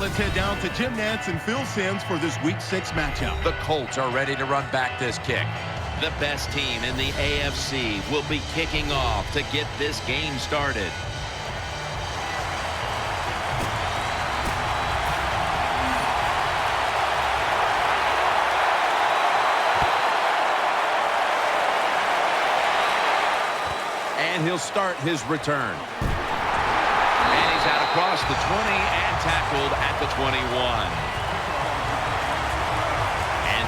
let's head down to Jim Nantz and Phil Simms for this Week 6 matchup. The Colts are ready to run back this kick. The best team in the AFC will be kicking off to get this game started. And he'll start his return. And he's out across the 20 and tackled at the 21.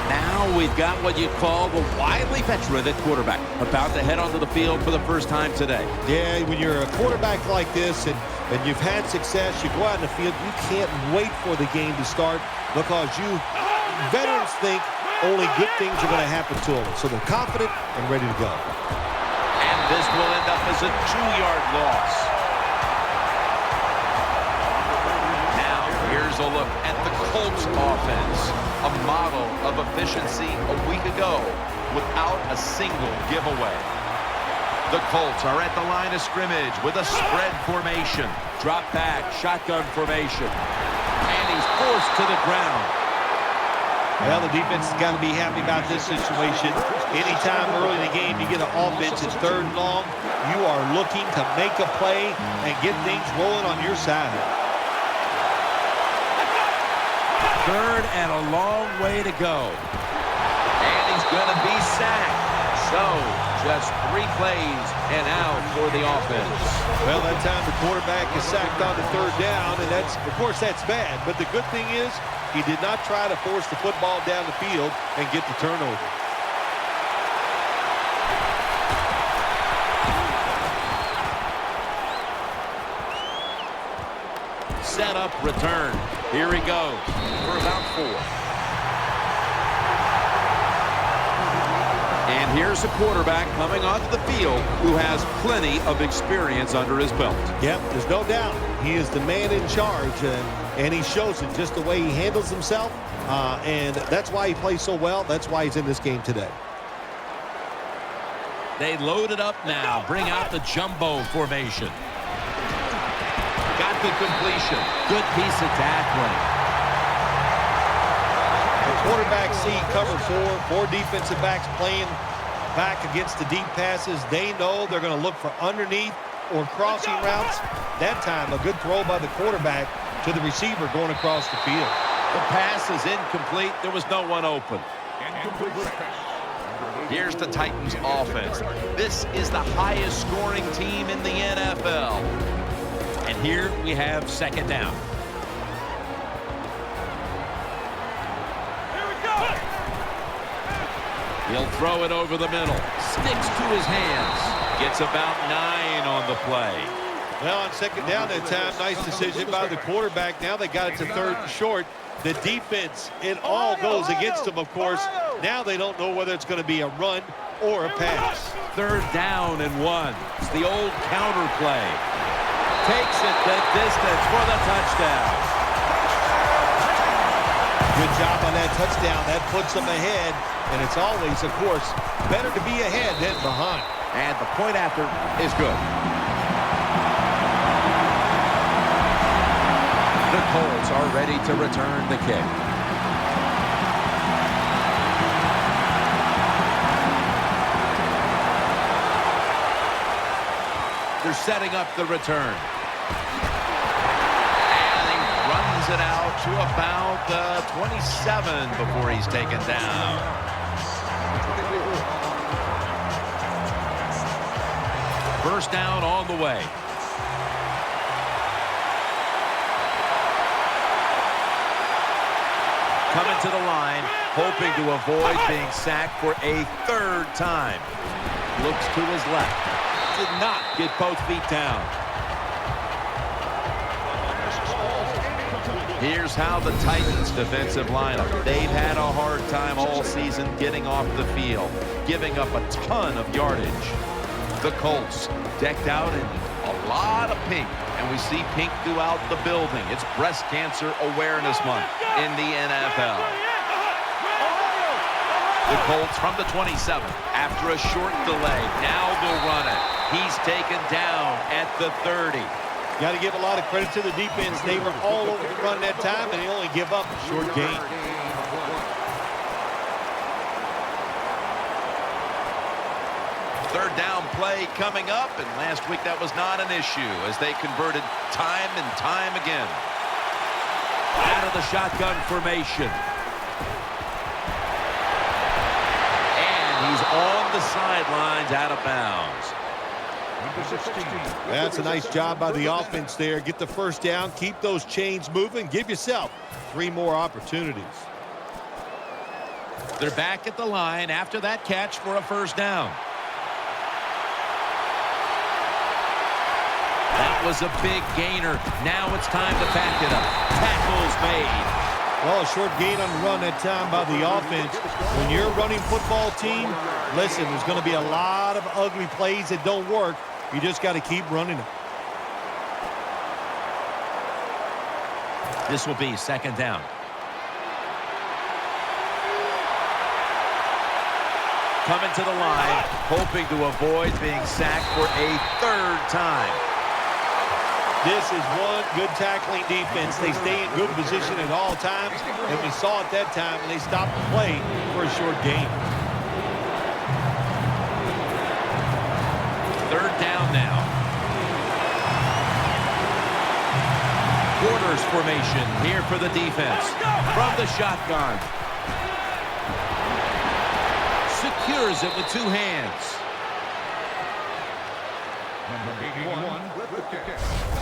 Now we've got what you'd call the wily veteran at quarterback, about to head onto the field for the first time today. Yeah, when you're a quarterback like this and you've had success, you go out in the field, you can't wait for the game to start because veterans think only good things are going to happen to them. So they're confident and ready to go. And this will end up as a 2-yard loss. Now here's a look at the Colts offense. A model of efficiency a week ago without a single giveaway. The Colts are at the line of scrimmage with a spread formation. Drop back, shotgun formation. And he's forced to the ground. Well, the defense has got to be happy about this situation. Anytime early in the game you get an offense, it's 3rd and long, you are looking to make a play and get things rolling on your side. 3rd and a long way to go. And he's going to be sacked. So, just 3 plays and out for the offense. Well, that time the quarterback is sacked on the 3rd down, and of course, that's bad. But the good thing is he did not try to force the football down the field and get the turnover. Set up, return. Here he goes for about 4. And here's a quarterback coming onto the field who has plenty of experience under his belt. Yep, there's no doubt. He is the man in charge, and he shows it just the way he handles himself, and that's why he plays so well. That's why he's in this game today. They load it up now. Bring out the jumbo formation. Got the completion. Good piece of tackling. The quarterback see cover 4 defensive backs playing back against the deep passes. They know they're going to look for underneath or crossing routes. That time, a good throw by the quarterback to the receiver going across the field. The pass is incomplete. There was no one open. Here's the Titans offense. This is the highest scoring team in the NFL. And here we have 2nd down. Here we go. He'll throw it over the middle. Sticks to his hands. Gets about 9 on the play. Well, on 2nd down that time, nice decision by the quarterback. Now they got it to 3rd and short. The defense, it all goes against them, of course. Now they don't know whether it's going to be a run or a pass. 3rd down and 1. It's the old counter play. Takes it the distance for the touchdown. Good job on that touchdown. That puts them ahead. And it's always, of course, better to be ahead than behind. And the point after is good. The Colts are ready to return the kick. They're setting up the return. And he runs it out to about 27 before he's taken down. First down on the way. Coming to the line, hoping to avoid being sacked for a 3rd time. Looks to his left. Did not get both feet down. Here's how the Titans defensive lineup. They've had a hard time all season getting off the field, giving up a ton of yardage. The Colts decked out in a lot of pink, and we see pink throughout the building. It's Breast Cancer Awareness Month in the NFL. The Colts from the 27 after a short delay. Now they'll run it. He's taken down at the 30. Got to give a lot of credit to the defense. They were all over the run that time, and they only give up a short gain. Third down play coming up, and last week that was not an issue as they converted time and time again. Out of the shotgun formation. And he's on the sidelines, out of bounds. That's a nice job by the offense there. Get the first down, keep those chains moving, give yourself 3 more opportunities. They're back at the line after that catch for a first down. That was a big gainer. Now it's time to back it up. Tackles made. Well, a short gain on the run that time by the offense. When you're a running football team, listen, there's going to be a lot of ugly plays that don't work. You just got to keep running them. This will be second down. Coming to the line, hoping to avoid being sacked for a third time. This is one good tackling defense. They stay in good position at all times, and we saw it that time when they stopped the play for a short gain. Third down now. Quarters formation here for the defense. From the shotgun. Secures it with 2 hands.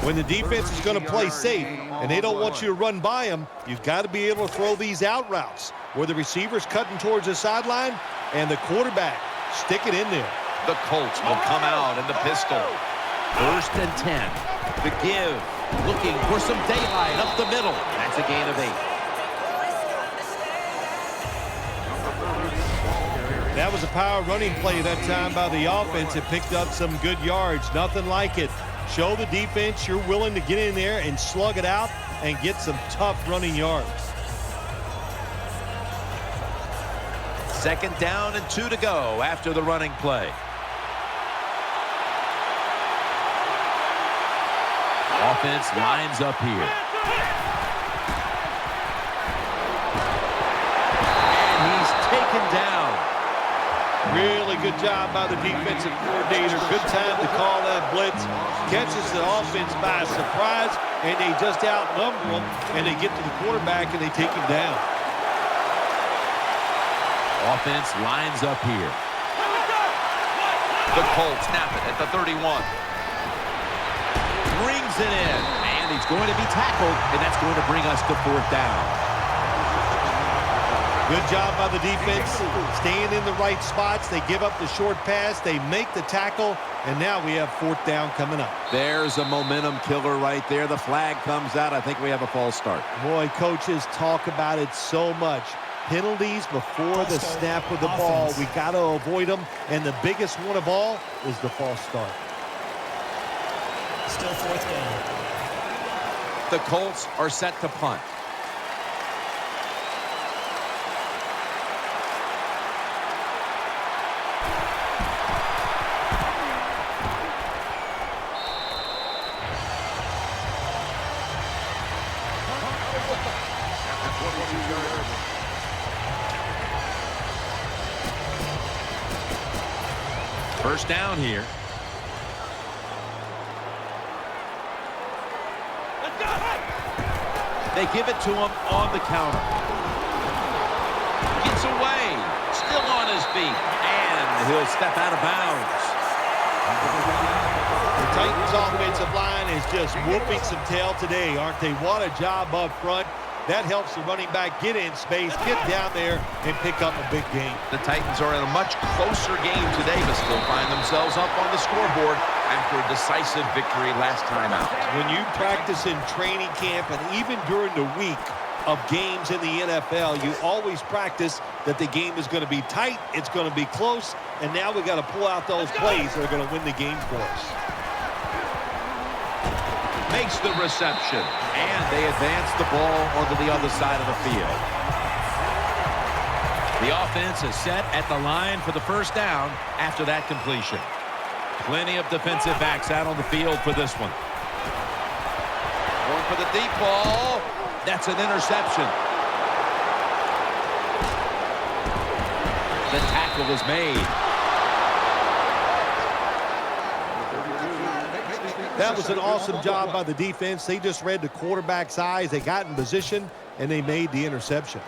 When the defense is going to play safe and they don't want you to run by them, you've got to be able to throw these out routes where the receiver's cutting towards the sideline and the quarterback stick it in there. The Colts will come out in the pistol. First and 10. The give. Looking for some daylight up the middle. That's a gain of 8. That was a power running play that time by the offense. It picked up some good yards. Nothing like it. Show the defense you're willing to get in there and slug it out and get some tough running yards. Second down and 2 to go after the running play. Offense lines up here. And he's taken down. Really good job by the defensive coordinator. Good time to call that blitz. Catches the offense by surprise, and they just outnumber them, and they get to the quarterback, and they take him down. Offense lines up here. The Colts snap it at the 31. Brings it in, and he's going to be tackled, and that's going to bring us to 4th down. Good job by the defense, staying in the right spots. They give up the short pass. They make the tackle, and now we have 4th down coming up. There's a momentum killer right there. The flag comes out. I think we have a false start. Boy, coaches talk about it so much. Penalties before the snap of the ball. We got to avoid them, and the biggest one of all is the false start. Still 4th down. The Colts are set to punt. First down here. They give it to him on the counter. Gets away. Still on his feet. And he'll step out of bounds. The Titans offensive line is just whooping some tail today, aren't they? What a job up front. That helps the running back get in space, get down there, and pick up a big gain. The Titans are in a much closer game today, but still find themselves up on the scoreboard after a decisive victory last time out. When you practice in training camp and even during the week of games in the NFL, you always practice that the game is going to be tight, it's going to be close, and now we got to pull out those plays that are going to win the game for us. Makes the reception, and they advance the ball onto the other side of the field. The offense is set at the line for the first down after that completion. Plenty of defensive backs out on the field for this one. for the deep ball. That's an interception. The tackle was made. That was an awesome job by the defense. They just read the quarterback's eyes. They got in position, and they made the interception.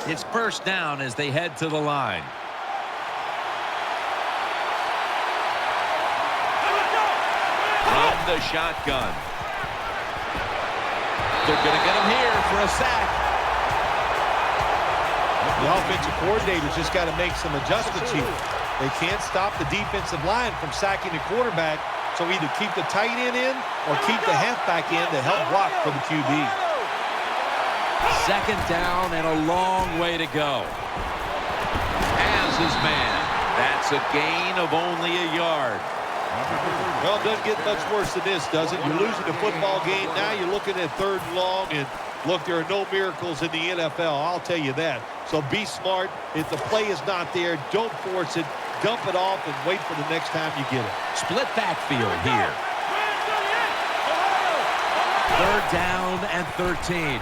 It's first down as they head to the line. From the shotgun. They're going to get him here for a sack. The offensive coordinator's just got to make some adjustments here. They can't stop the defensive line from sacking the quarterback, so either keep the tight end in or keep the halfback in to help block for the QB. Second down and a long way to go. As his man. That's a gain of only a yard. Well, it doesn't get much worse than this, does it? You're losing the football game. Now you're looking at 3rd and long, and look, there are no miracles in the NFL. I'll tell you that. So be smart. If the play is not there, don't force it. Dump it off and wait for the next time you get it. Split backfield here. 3rd down and 13.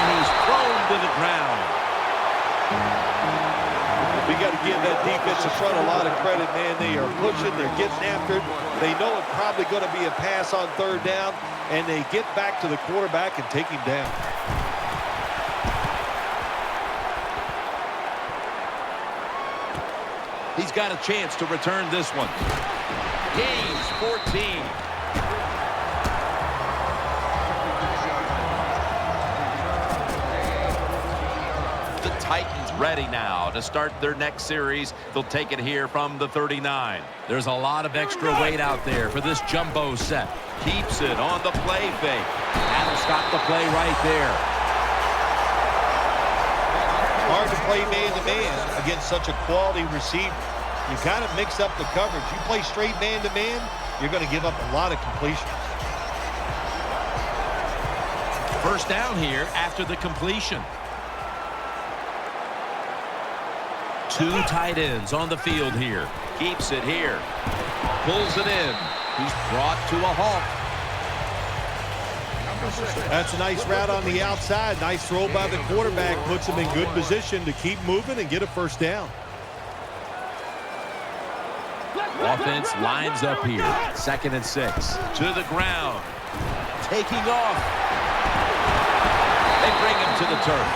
And he's thrown to the ground. We got to give that defensive front a lot of credit, man. They are pushing. They're getting after it. They know it's probably going to be a pass on 3rd down, and they get back to the quarterback and take him down. He's got a chance to return this one. Gains 14. The Titans ready now to start their next series. They'll take it here from the 39. There's a lot of extra weight out there for this jumbo set. Keeps it on the play fake. That'll stop the play right there. Hard to play man-to-man against such a quality receiver. You got to mix up the coverage. You play straight man-to-man, you're going to give up a lot of completions. First down here after the completion. 2 tight ends on the field here. Keeps it here. Pulls it in. He's brought to a halt. That's a nice route on the outside. Nice throw by the quarterback. Puts him in good position to keep moving and get a first down. Offense lines up here. 2nd and 6. To the ground. Taking off. They bring him to the turf.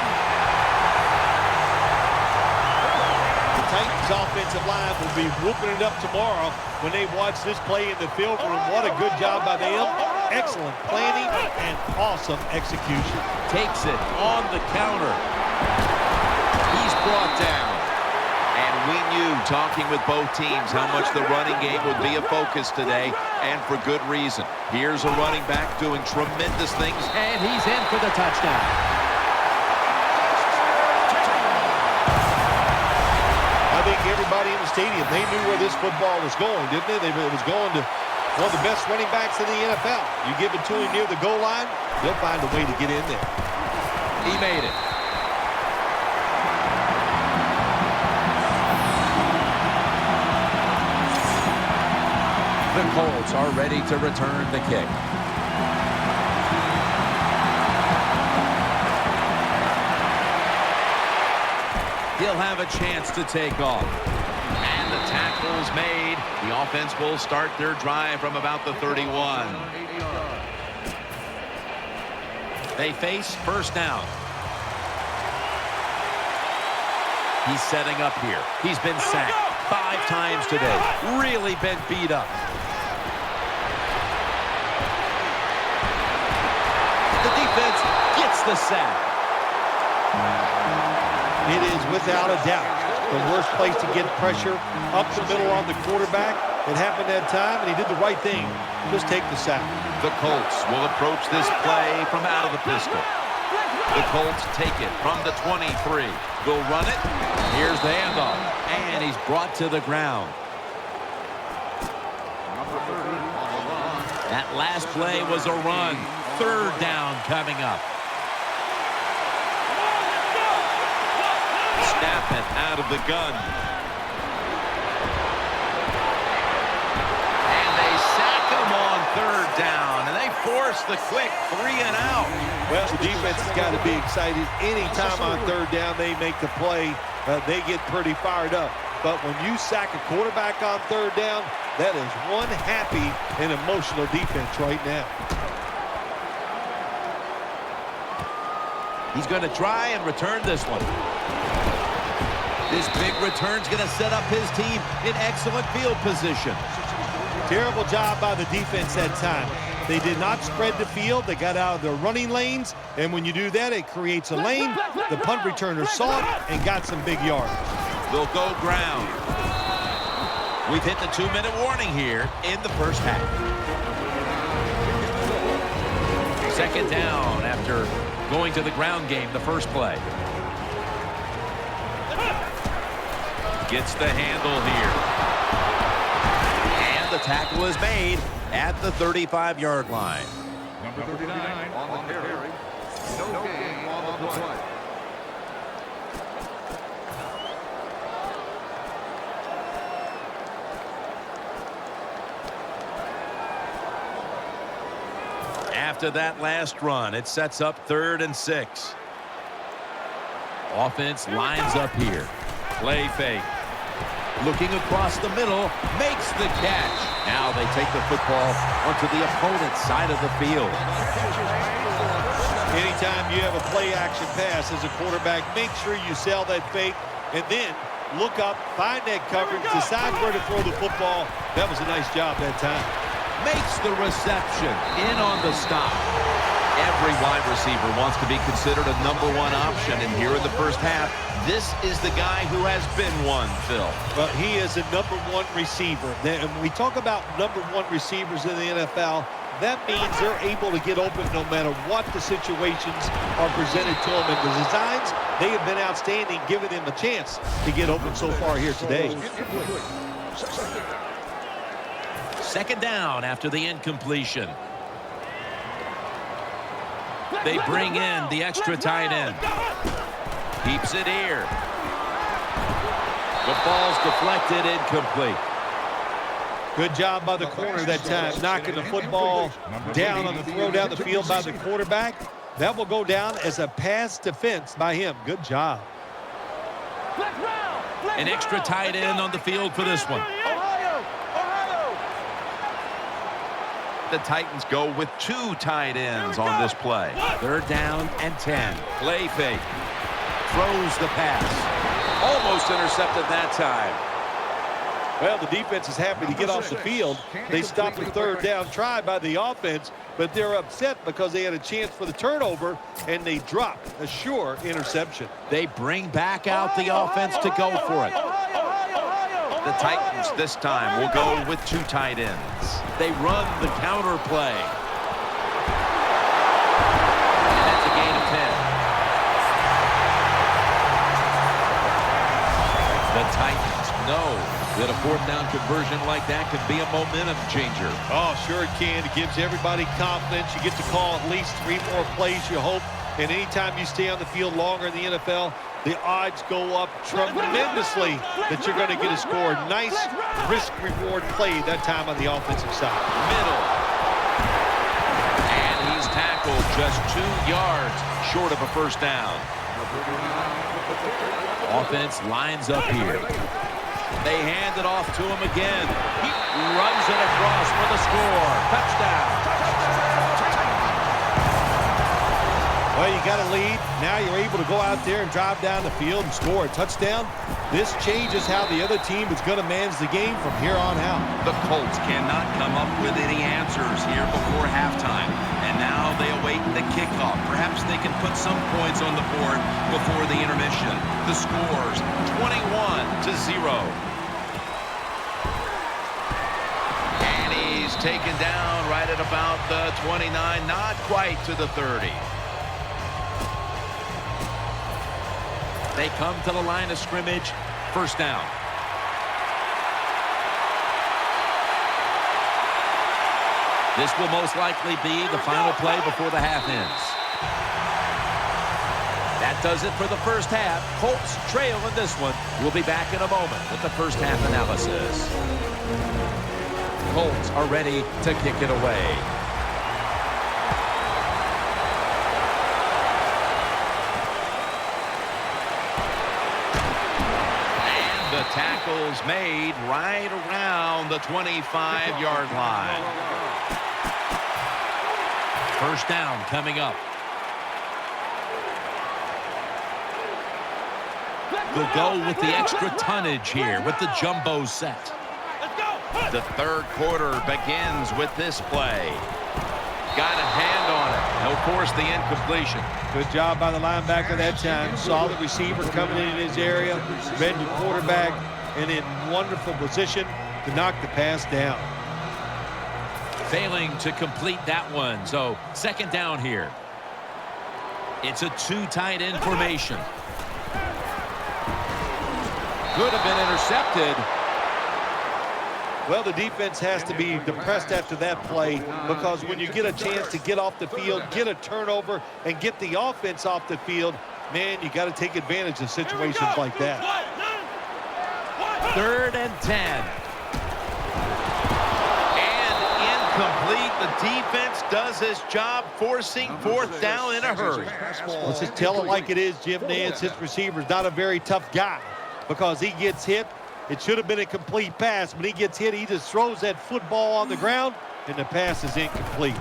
The Titans offensive line will be whooping it up tomorrow when they watch this play in the film room. What a good job by them. Excellent planning and awesome execution. Takes it on the counter. He's brought down. And we knew, talking with both teams, how much the running game would be a focus today, and for good reason. Here's a running back doing tremendous things, and he's in for the touchdown. I think everybody in the stadium, they knew where this football was going, didn't they? It was going to one of the best running backs in the NFL. You give it to him near the goal line, they'll find a way to get in there. He made it. The Colts are ready to return the kick. He'll have a chance to take off. And the tackle's made. The offense will start their drive from about the 31. They face first down. He's setting up here. He's been sacked 5 times today. Really been beat up. The defense gets the sack. It is without a doubt the worst place to get pressure up the middle on the quarterback. It happened that time, and he did the right thing. Just take the sack. The Colts will approach this play from out of the pistol. The Colts take it from the 23. They'll run it. Here's the handoff. And he's brought to the ground. That last play was a run. 3rd down coming up. snap it out of the gun. And they sack him on third down, and they force the quick 3 and out. Well, the defense has got to be excited. Anytime on third down they make the play, they get pretty fired up. But when you sack a quarterback on third down, that is one happy and emotional defense right now. He's going to try and return this one. This big return's going to set up his team in excellent field position. Terrible job by the defense that time. They did not spread the field. They got out of their running lanes. And when you do that, it creates a lane. The punt returner saw it and got some big yards. They'll go ground. We've hit the 2-minute warning here in the first half. Second down after going to the ground game the first play. Gets the handle here. And the tackle is made at the 35-yard line. Number 39 on the carry. No gain on the play. After that last run, it sets up 3rd and 6. Offense lines up here. Play fake. Looking across the middle, makes the catch. Now they take the football onto the opponent's side of the field. Anytime you have a play-action pass as a quarterback, make sure you sell that fake and then look up, find that coverage, decide where to throw the football. That was a nice job that time. Makes the reception in on the stop. Every wide receiver wants to be considered a #1 option, and here in the first half, this is the guy who has been one, Phil. Well, he is a #1 receiver. And when we talk about #1 receivers in the NFL, that means they're able to get open no matter what the situations are presented to them. And the designs, they have been outstanding, giving them a chance to get open so far here today. Second down after the incompletion. They bring in the extra tight end. Keeps it here. The ball's deflected, incomplete. Good job by the corner that time, knocking the football down on the throw down the field by the quarterback. That will go down as a pass defense by him. Good job. An extra tight end on the field for this one. The Titans go with 2 tight ends on this play. 3rd down and 10. Play fake. Throws the pass. Almost intercepted that time. Well, the defense is happy to get off the field. They stopped the 3rd down try by the offense, but they're upset because they had a chance for the turnover, and they dropped a sure interception. They bring back out the offense to go for it. The Titans this time will go with 2 tight ends. They run the counter play. And that's a gain of 10. The Titans know that a 4th down conversion like that could be a momentum changer. Oh, sure it can. It gives everybody confidence. You get to call at least 3 more plays, you hope. And anytime you stay on the field longer in the NFL, the odds go up tremendously that you're going to get a score. Nice risk-reward play that time on the offensive side. Middle. And he's tackled just 2 yards short of a 1st down. Offense lines up here. They hand it off to him again. He runs it across for the score. Touchdown. Well, you got a lead. Now you're able to go out there and drive down the field and score a touchdown. This changes how the other team is going to manage the game from here on out. The Colts cannot come up with any answers here before halftime. And now they await the kickoff. Perhaps they can put some points on the board before the intermission. The score's 21-0. And he's taken down right at about the 29, not quite to the 30. They come to the line of scrimmage. 1st down. This will most likely be the final play before the half ends. That That does it for the first half. Colts trail in this one. We'll be back in a moment with the first half analysis. Colts are ready to kick it away. And the tackle's made right around the 25-yard line. First down coming up. We'll go with the extra tonnage here with the jumbo set. The third quarter begins with this play. Got a hand on it. He'll force the incompletion. Good job by the linebacker that time. Saw the receiver coming in his area. Read the quarterback and in wonderful position to knock the pass down. Failing to complete that one. So second down here. It's a two tight end formation. Could have been intercepted. Well, the defense has to be depressed after that play because when you get a chance to get off the field, get a turnover, and get the offense off the field, man, you got to take advantage of situations like that. 3rd and 10. And incomplete. The defense does its job forcing fourth down in a hurry. Let's just tell it like it is, Jim Nance. His receiver's not a very tough guy because he gets hit. It should have been a complete pass. When he gets hit, he just throws that football on the ground, and the pass is incomplete.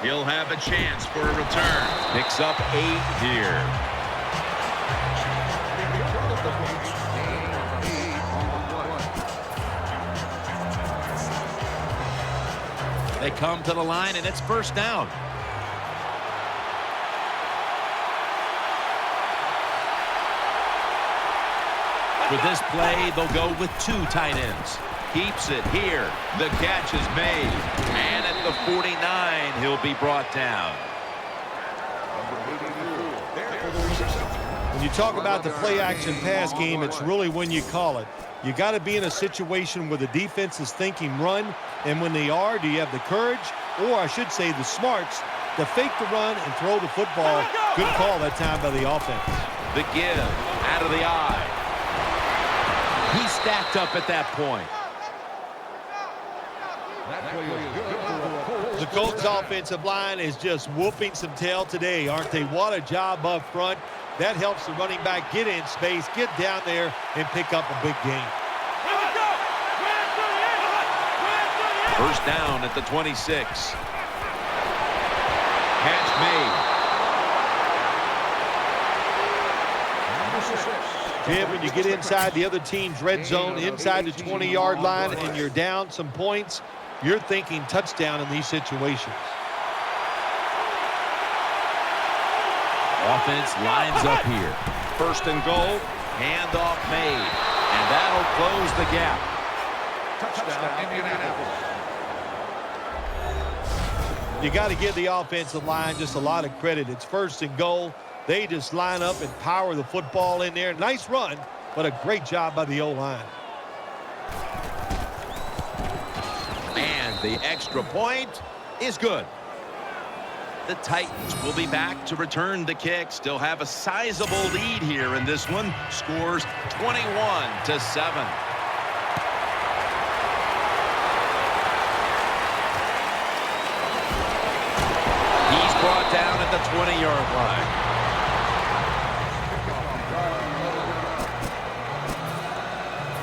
He'll have a chance for a return. Picks up 8 here. They come to the line, and it's first down. For this play, they'll go with 2 tight ends. Keeps it here. The catch is made. And at the 49, he'll be brought down. When you talk about the play-action pass game, it's really when you call it. You got to be in a situation where the defense is thinking run, and when they are, do you have the courage, or I should say the smarts, to fake the run and throw the football? Good call that time by the offense. The give out of the eye. He stacked up at that point. The Colts offensive line is just whooping some tail today, aren't they? What a job up front. That helps the running back get in space, get down there, and pick up a big gain. First down at the 26. Catch made. Jim, when you get inside the other team's red zone, inside the 20-yard line, and you're down some points, you're thinking touchdown in these situations. Offense lines up here. First and goal. Handoff made. And that'll close the gap. Touchdown, Indianapolis. You got to give the offensive line just a lot of credit. It's first and goal. They just line up and power the football in there. Nice run, but a great job by the O-line. And the extra point is good. The Titans will be back to return the kick. Still have a sizable lead here in this one. Scores 21-7. He's brought down at the 20-yard line.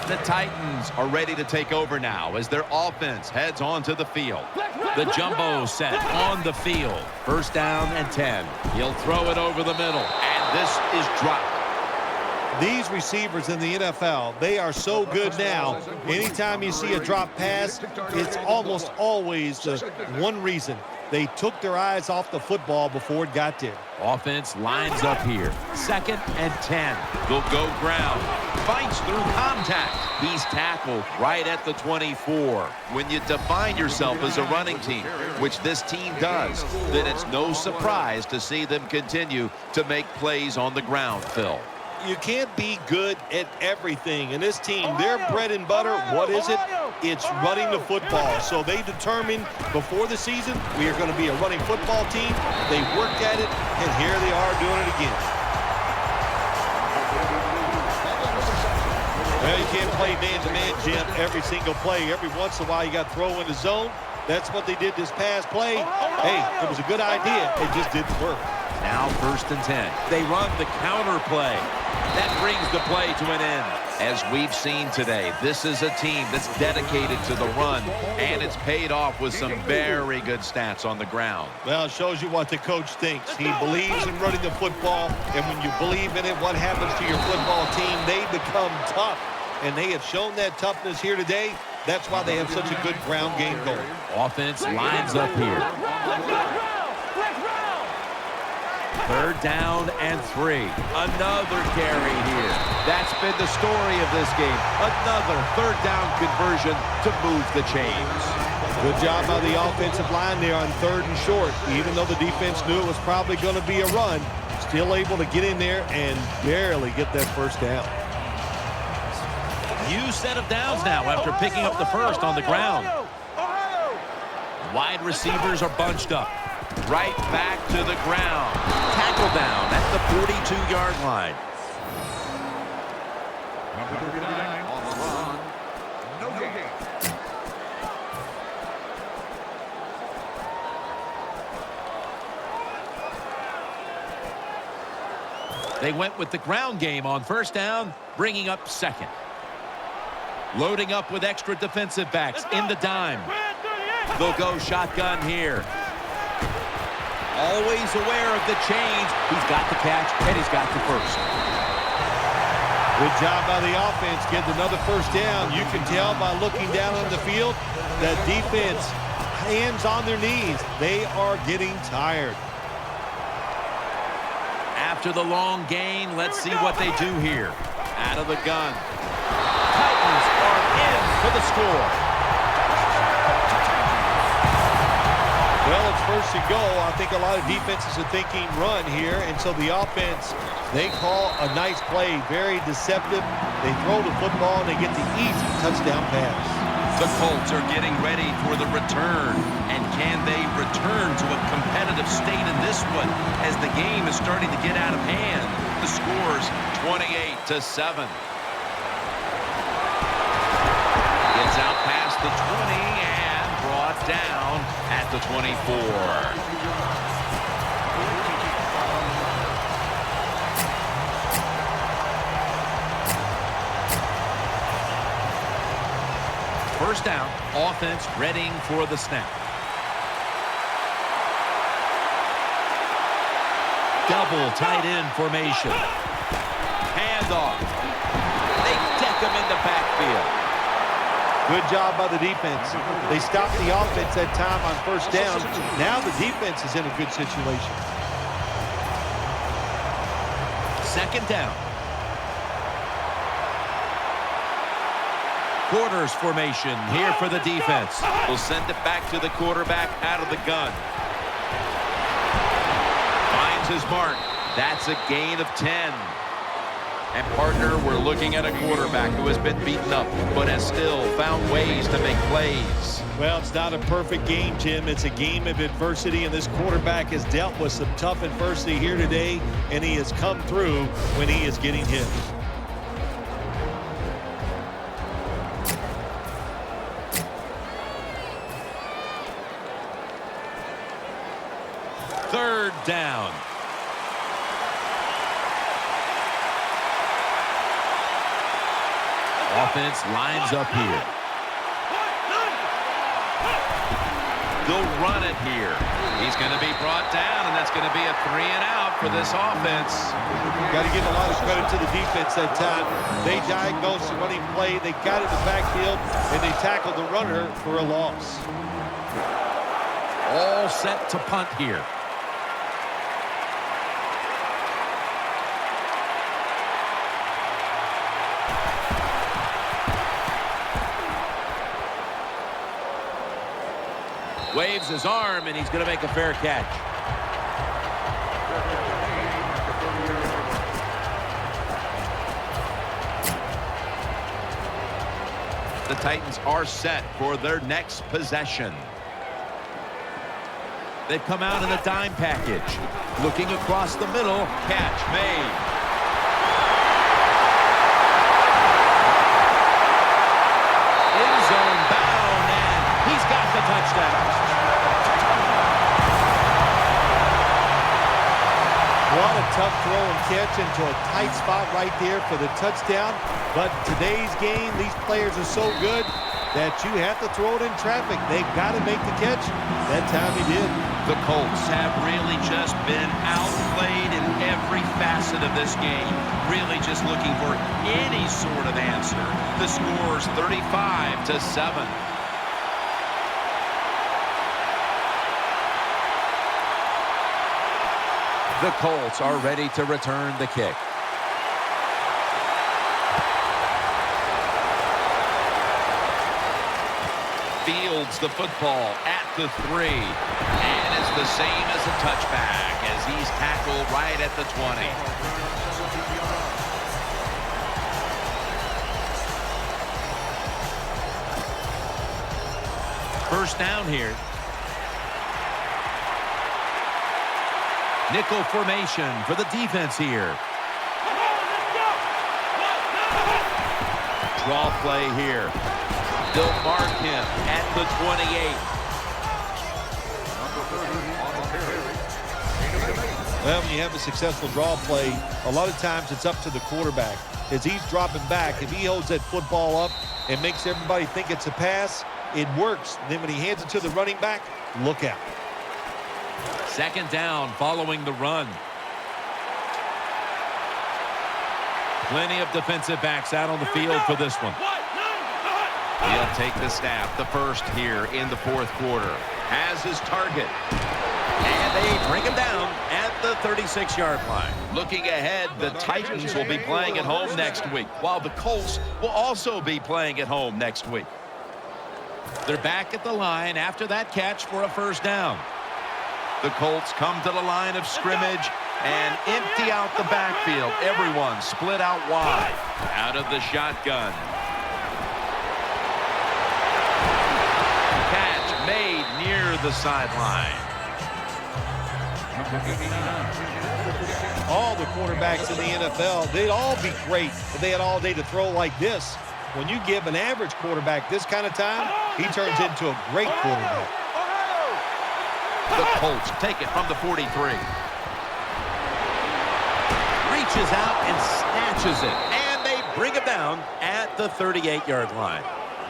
The Titans are ready to take over now as their offense heads onto the field. The jumbo set on the field. First down and 10. He'll throw it over the middle, and this is dropped. These receivers in the NFL, they are so good now. Anytime you see a drop pass, it's almost always the one reason. They took their eyes off the football before it got there. Offense lines up here. 2nd and 10. They'll go ground. Fights through contact. He's tackled right at the 24. When you define yourself as a running team, which this team does, then it's no surprise to see them continue to make plays on the ground, Phil. You can't be good at everything. And this team, their bread and butter, what is it? it's running the football. So they determined before the season we are going to be a running football team. They worked at it, and here they are doing it again. Well, you can't play man-to-man, Jim, every single play. Every once in a while, you got to throw in the zone. That's what they did this past play. Hey, it was a good idea. It just didn't work. Now 1st and 10. They run the counter play. That brings the play to an end. As we've seen today, this is a team that's dedicated to the run, and it's paid off with some very good stats on the ground. Well, it shows you what the coach thinks. He believes in running the football, and when you believe in it, what happens to your football team? They become tough, and they have shown that toughness here today. That's why they have such a good ground game going. Offense lines up here. 3rd down and 3. Another carry here. That's been the story of this game. Another 3rd down conversion to move the chains. Good job by the offensive line there on 3rd and short. Even though the defense knew it was probably going to be a run, still able to get in there and barely get that 1st down. New set of downs now after picking up the 1st on the ground. Wide receivers are bunched up. Right back to the ground. Tackle down at the 42-yard line. Number 39 on the run. No gain. They went with the ground game on 1st down, bringing up 2nd. Loading up with extra defensive backs in the dime. They'll go shotgun here. Always aware of the change. He's got the catch, and he's got the 1st. Good job by the offense getting another 1st down. You can tell by looking down on the field that defense, hands on their knees. They are getting tired. After the long gain, let's see what they do here. Out of the gun. Titans are in for the score. Well, it's 1st and goal. I think a lot of defenses are thinking run here, and so the offense, they call a nice play, very deceptive. They throw the football, and they get the easy touchdown pass. The Colts are getting ready for the return, and can they return to a competitive state in this one as the game is starting to get out of hand? The score's 28-7. Gets out past the 20 and brought down at the 24. First down, offense readying for the snap. Double tight end formation. Handoff. They deck him into backfield. Good job by the defense. They stopped the offense that time on 1st down. Now the defense is in a good situation. 2nd down. Quarters formation here for the defense. We'll send it back to the quarterback out of the gun. Finds his mark. That's a gain of 10. And, partner, we're looking at a quarterback who has been beaten up, but has still found ways to make plays. Well, it's not a perfect game, Jim. It's a game of adversity, and this quarterback has dealt with some tough adversity here today, and he has come through when he is getting hit. Third down. Offense lines up here. They'll run it here. He's going to be brought down, and that's going to be a 3 and out for this offense. Got to give a lot of credit to the defense that time. They diagnosed the running play. They got in the backfield, and they tackled the runner for a loss. All set to punt here. Waves his arm, and he's going to make a fair catch. The Titans are set for their next possession. They've come out in a dime package. Looking across the middle. Catch made. End zone bound, and he's got the touchdown. What a tough throw and catch into a tight spot right there for the touchdown. But in today's game, these players are so good that you have to throw it in traffic. They've got to make the catch. That time he did. The Colts have really just been outplayed in every facet of this game. Really just looking for any sort of answer. The score's 35-7. The Colts are ready to return the kick. Fields the football at the 3. And it's the same as a touchback as he's tackled right at the 20. First down here. Nickel formation for the defense here. Draw play here. They'll mark him at the 28. Well, when you have a successful draw play, a lot of times it's up to the quarterback. As he's dropping back, if he holds that football up and makes everybody think it's a pass, it works. Then when he hands it to the running back, look out. Second down following the run. Plenty of defensive backs out on the field for this one. He'll take the snap, the first here in the fourth quarter. Has his target. And they bring him down at the 36-yard line. Looking ahead, the Titans will be playing at home next week, while the Colts will also be playing at home next week. They're back at the line after that catch for a first down. The Colts come to the line of scrimmage and empty out the backfield. Everyone split out wide. Out of the shotgun. Catch made near the sideline. All the quarterbacks in the NFL, they'd all be great if they had all day to throw like this. When you give an average quarterback this kind of time, he turns into a great quarterback. The Colts take it from the 43. Reaches out and snatches it. And they bring him down at the 38-yard line.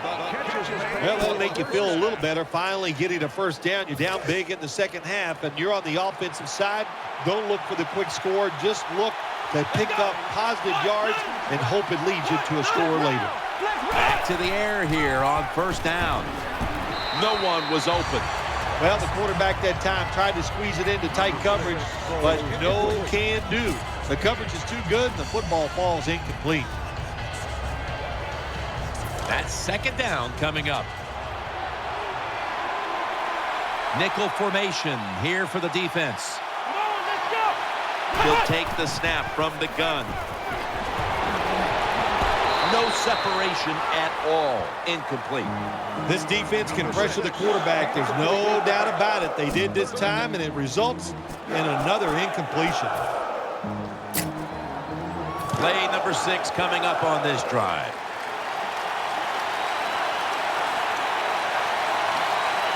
Well, that'll make you feel a little better. Finally getting a first down. You're down big in the second half, and you're on the offensive side. Don't look for the quick score. Just look to pick up positive yards and hope it leads you to a score later. Back to the air here on first down. No one was open. Well, the quarterback that time tried to squeeze it into tight coverage, but no can do. The coverage is too good, and the football falls incomplete. That's second down coming up. Nickel formation here for the defense. He'll take the snap from the gun. No separation at all. Incomplete. This defense can pressure the quarterback. There's no doubt about it. They did this time, and it results in another incompletion. Play number 6 coming up on this drive.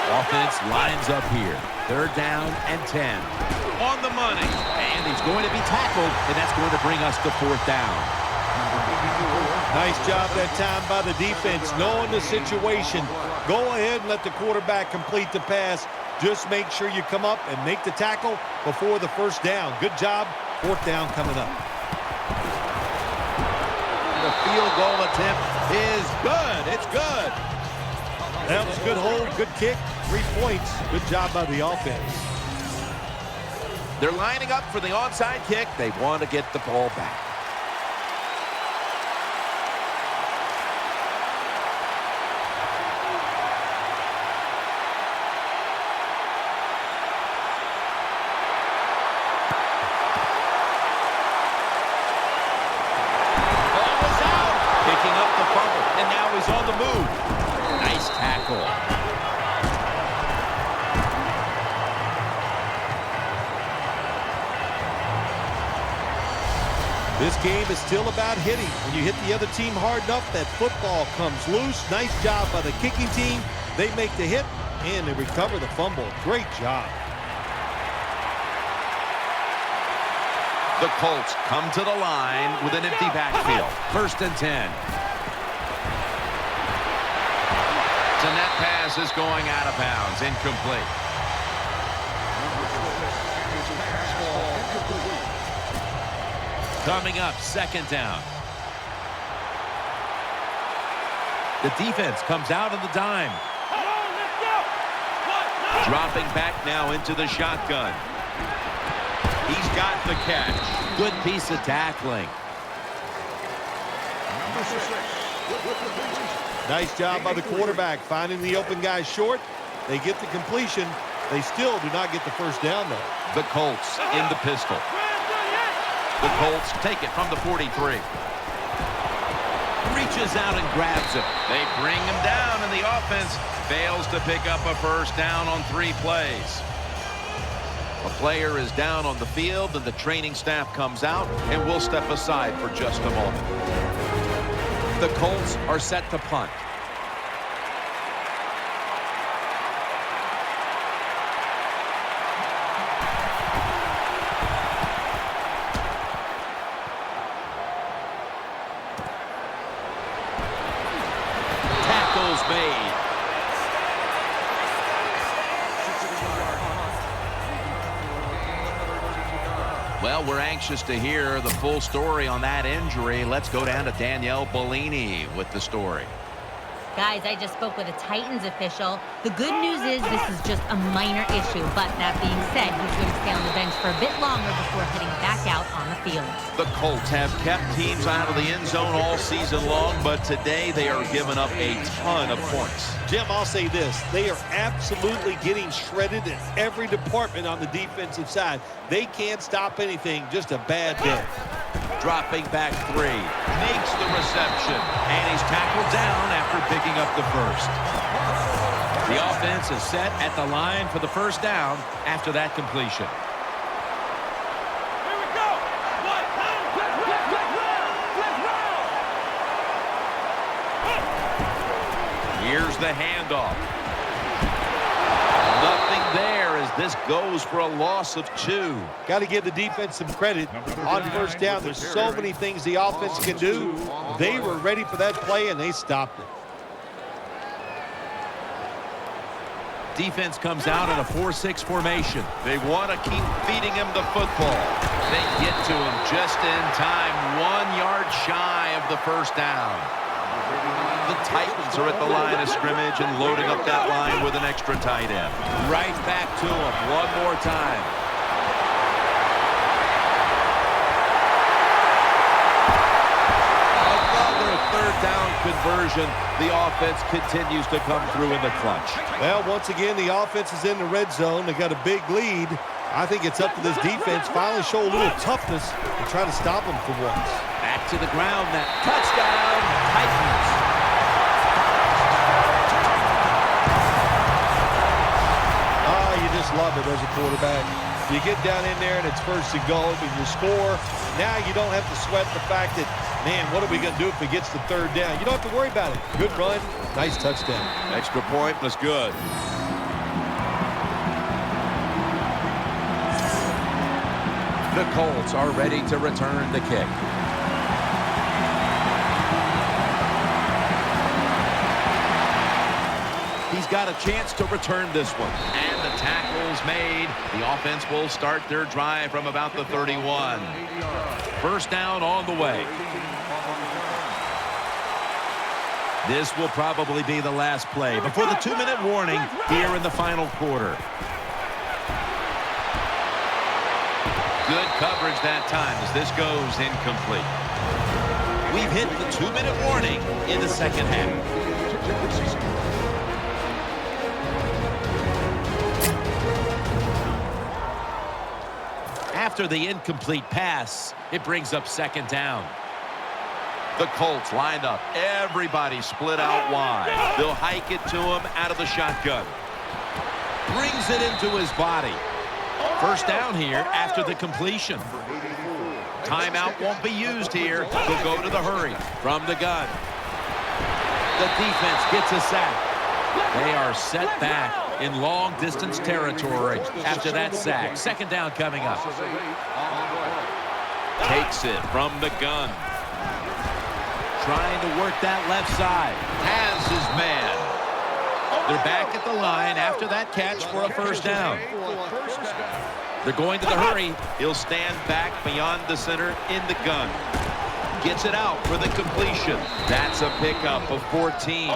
Offense lines up here. Third down and 10. On the money. And he's going to be tackled, and that's going to bring us to fourth down. Nice job that time by the defense, knowing the situation. Go ahead and let the quarterback complete the pass. Just make sure you come up and make the tackle before the first down. Good job. Fourth down coming up. The field goal attempt is good. It's good. That was a good hold, good kick, 3 points. Good job by the offense. They're lining up for the onside kick. They want to get the ball back. Ball is out. Picking up the fumble, and now he's on the move. tackle. This game is still about hitting. When you hit the other team hard enough, that football comes loose. Nice job by the kicking team. They make the hit, and they recover the fumble. Great job. The Colts come to the line with an empty backfield. 1st and 10. The net pass is going out of bounds. Incomplete. Coming up, 2nd down. The defense comes out of the dime. Dropping back now into the shotgun. He's got the catch. Good piece of tackling. Nice job by the quarterback finding the open guy short. They get the completion. They still do not get the 1st down, though. The Colts in the pistol. The Colts take it from the 43. Reaches out and grabs it. They bring him down, and the offense fails to pick up a 1st down on 3 plays. A player is down on the field, and the training staff comes out, and we'll step aside for just a moment. The Colts are set to punt. Tackles made. Well, we're anxious to hear the full story on that injury. Let's go down to Danielle Bellini with the story. Guys, I just spoke with a Titans official. The good news is this is just a minor issue, but that being said, he's going to stay on the bench for a bit longer before heading back out on the field. The Colts have kept teams out of the end zone all season long, but today they are giving up a ton of points. Jim, I'll say this. They are absolutely getting shredded in every department on the defensive side. They can't stop anything. Just a bad day. Dropping back 3. Makes the reception. And he's tackled down after picking up the 1st. The offense is set at the line for the 1st down after that completion. Here we go. Here's the handoff. Nothing there as this goes for a loss of 2. Got to give the defense some credit. On 1st down, there's so many things the offense can do. They were ready for that play, and they stopped it. Defense comes out in a 4-6 formation. They want to keep feeding him the football. They get to him just in time, 1 yard shy of the 1st down. The Titans are at the line of scrimmage and loading up that line with an extra tight end. Right back to him one more time. Another 3rd down conversion. The offense continues to come through in the clutch. Well, once again, the offense is in the red zone. They got a big lead. I think it's up to this defense finally show a little toughness and try to stop them for once. Back to the ground. That touchdown, Titans. You just love it as a quarterback. You get down in there and it's 1st and goal and you score. Now you don't have to sweat the fact that, man, what are we going to do if it gets to 3rd down? You don't have to worry about it. Good run, nice touchdown. Extra point was good. The Colts are ready to return the kick. He's got a chance to return this one. And the tackle's made. The offense will start their drive from about the 31. 1st down on the way. This will probably be the last play before the 2-minute warning here in the final quarter. Good coverage that time as this goes incomplete. We've hit the 2-minute warning in the 2nd half. After the incomplete pass, it brings up 2nd down. The Colts lined up. Everybody split out wide. They'll hike it to him out of the shotgun. Brings it into his body. First down here after the completion. Timeout won't be used here. They'll go to the hurry from the gun. The defense gets a sack. They are set back in long-distance territory after that sack. Second down coming up. Takes it from the gun. Trying to work that left side. Has his man. They're back at the line after that catch for a first down. They're going to the hurry. He'll stand back beyond the center in the gun. Gets it out for the completion. That's a pickup of 14.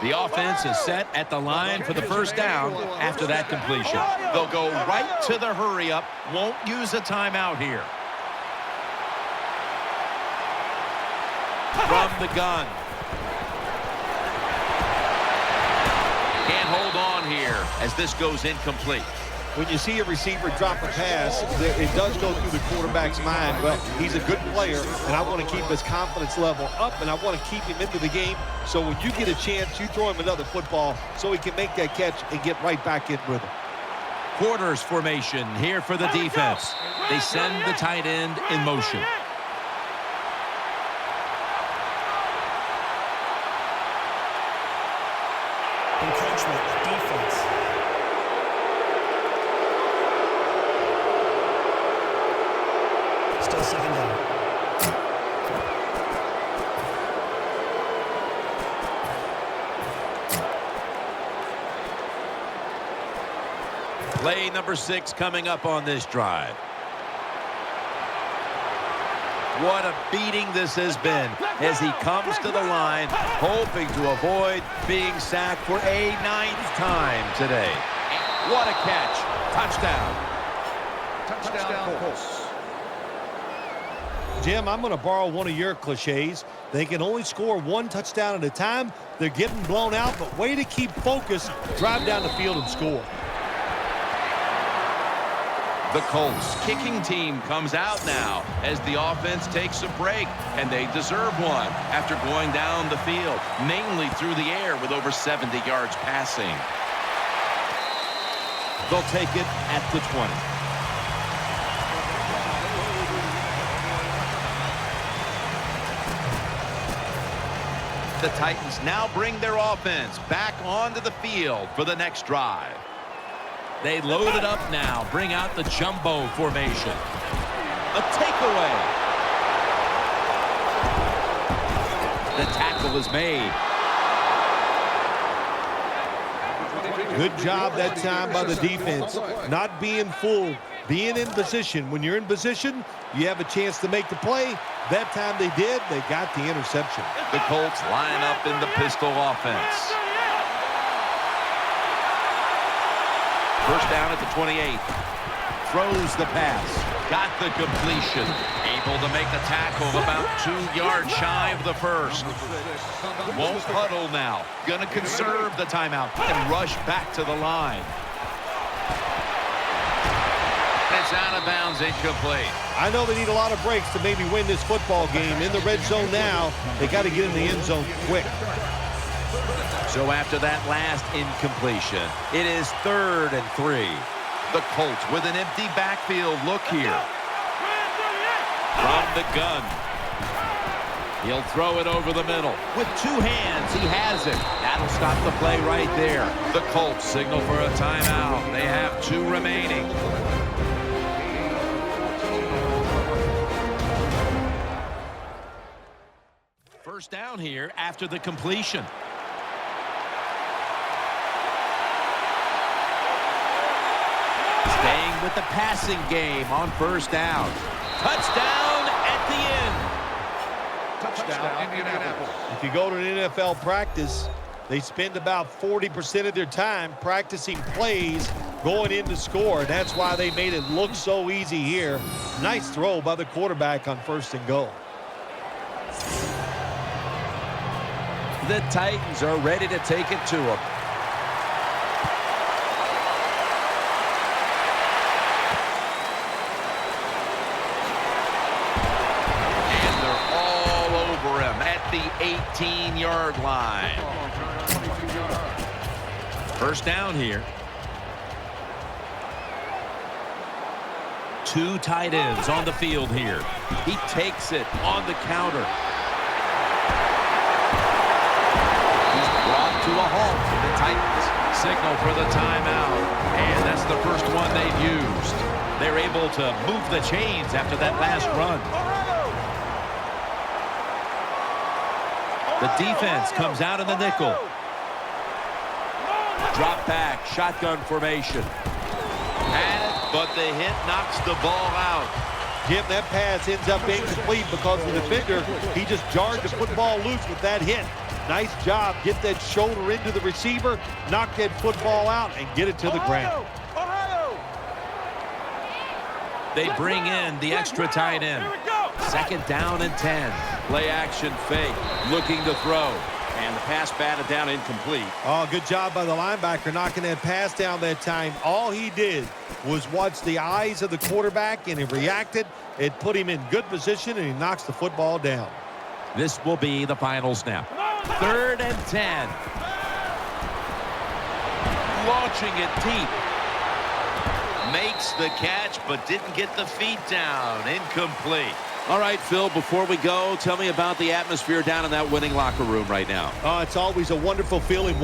The offense is set at the line for the first down after that completion. They'll go right to the hurry up. Won't use a timeout here. From the gun. Can't hold on here as this goes incomplete. When you see a receiver drop a pass, it does go through the quarterback's mind. Well, he's a good player, and I want to keep his confidence level up, and I want to keep him into the game. So when you get a chance, you throw him another football so he can make that catch and get right back in rhythm. Quarters formation here for the defense. They send the tight end in motion. Encroachment, defense. Still second down. Play number 6 coming up on this drive. What a beating this has been as he comes to the line, hoping to avoid being sacked for a 9th time today. What a catch. Touchdown. Touchdown, Colts. Jim, I'm going to borrow one of your cliches. They can only score one touchdown at a time. They're getting blown out, but way to keep focused, drive down the field and score. The Colts kicking team comes out now as the offense takes a break, and they deserve one after going down the field, mainly through the air with over 70 yards passing. They'll take it at the 20. The Titans now bring their offense back onto the field for the next drive. They load it up now. Bring out the jumbo formation. A takeaway. The tackle is made. Good job that time by the defense. Not being fooled, being in position. When you're in position, you have a chance to make the play. That time they did. They got the interception. The Colts line up in the pistol offense. First down at the 28. Throws the pass. Got the completion. Able to make the tackle about 2 yards shy of the first. Won't huddle now. Going to conserve the timeout and rush back to the line. It's out of bounds, incomplete. I know they need a lot of breaks to maybe win this football game. In the red zone now, they got to get in the end zone quick. So after that last incompletion, it is 3rd and 3. The Colts with an empty backfield look here. From the gun. He'll throw it over the middle. With 2 hands, he has it. That'll stop the play right there. The Colts signal for a timeout. They have 2 remaining. First down here after the completion. Staying with the passing game on first down. Touchdown at the end. Touchdown, Indianapolis. If you go to an NFL practice, they spend about 40% of their time practicing plays going in to score. That's why they made it look so easy here. Nice throw by the quarterback on 1st and goal. The Titans are ready to take it to them. the 18-yard line. First down here. 2 tight ends on the field here. He takes it on the counter. He's brought to a halt for the Titans. Signal for the timeout. And that's the first one they've used. They're able to move the chains after that last run. The defense comes out in the nickel. Drop back, shotgun formation. Had it, but the hit knocks the ball out. Jim, that pass ends up being complete because the defender, he just jarred the football loose with that hit. Nice job. Get that shoulder into the receiver, knock that football out, and get it to the ground. They bring in the extra tight end. Second down and 10. Play action fake. Looking to throw. And the pass batted down incomplete. Oh, good job by the linebacker knocking that pass down that time. All he did was watch the eyes of the quarterback, and he reacted. It put him in good position, and he knocks the football down. This will be the final snap. 3rd and 10. Launching it deep. Makes the catch, but didn't get the feet down. Incomplete. All right, Phil, before we go, tell me about the atmosphere down in that winning locker room right now. Oh, it's always a wonderful feeling.